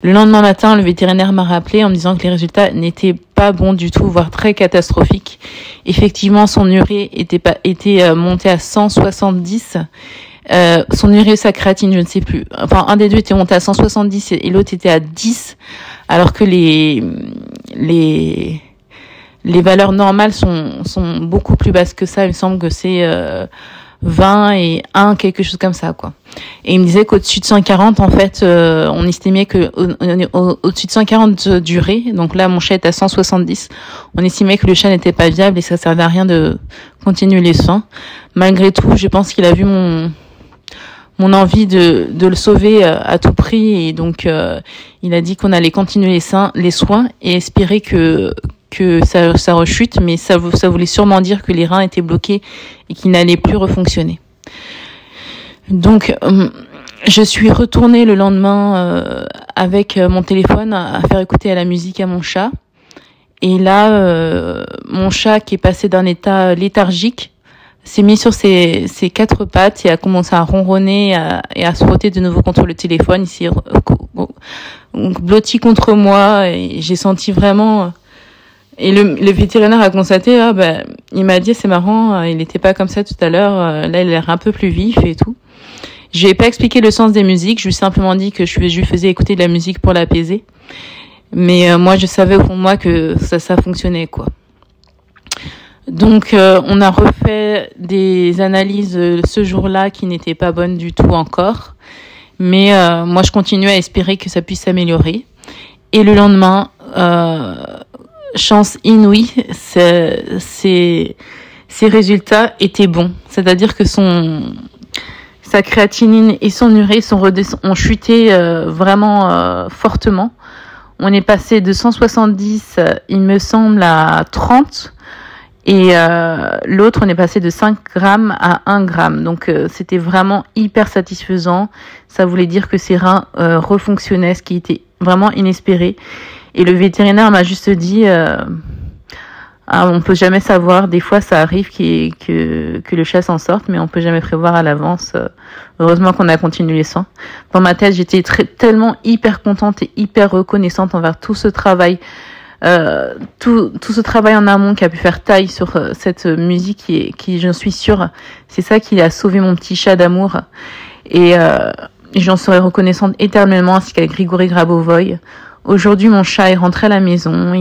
Le lendemain matin, le vétérinaire m'a rappelé en me disant que les résultats n'étaient pas bons du tout, voire très catastrophiques. Effectivement, son urée était montée à 170. Son urée, sa créatine, je ne sais plus. Enfin, un des deux était monté à 170 et l'autre était à 10, alors que les valeurs normales sont beaucoup plus basses que ça. Il me semble que c'est 20 et 1, quelque chose comme ça, quoi. Et il me disait qu'au-dessus de 140, en fait, on estimait que au-dessus de 140 d'urée, donc là, mon chat est à 170, on estimait que le chat n'était pas viable et ça servait à rien de continuer les soins. Malgré tout, je pense qu'il a vu mon envie de le sauver à tout prix, et donc il a dit qu'on allait continuer les soins et espérer que ça rechute, mais ça voulait sûrement dire que les reins étaient bloqués et qu'ils n'allaient plus refonctionner. Donc, je suis retournée le lendemain avec mon téléphone à faire écouter à la musique à mon chat. Et là, mon chat, qui est passé d'un état léthargique, s'est mis sur ses quatre pattes et a commencé à ronronner et à se frotter de nouveau contre le téléphone. Il s'est blotti contre moi et j'ai senti vraiment... Et le vétérinaire a constaté, il m'a dit, c'est marrant, il n'était pas comme ça tout à l'heure, là il a l'air un peu plus vif et tout. Je lui ai pas expliqué le sens des musiques, je lui ai simplement dit que je lui faisais écouter de la musique pour l'apaiser. Mais moi je savais au fond de moi que ça fonctionnait, quoi. Donc on a refait des analyses ce jour-là qui n'étaient pas bonnes du tout encore. Mais moi je continuais à espérer que ça puisse s'améliorer. Et le lendemain... chance inouïe, ces résultats étaient bons. C'est-à-dire que sa créatinine et son urée ont chuté vraiment fortement. On est passé de 170, il me semble, à 30. Et l'autre, on est passé de 5 grammes à 1 gramme. Donc, c'était vraiment hyper satisfaisant. Ça voulait dire que ses reins refonctionnaient, ce qui était vraiment inespéré. Et le vétérinaire m'a juste dit, on peut jamais savoir. Des fois, ça arrive que le chat s'en sorte, mais on peut jamais prévoir à l'avance. Heureusement qu'on a continué les soins. Dans ma tête, j'étais tellement hyper contente et hyper reconnaissante envers tout ce travail, tout ce travail en amont qui a pu faire taille sur cette musique qui, j'en suis sûre, c'est ça qui a sauvé mon petit chat d'amour. Et j'en serai reconnaissante éternellement, ainsi qu'à Grigory Grabovoy. Aujourd'hui, mon chat est rentré à la maison.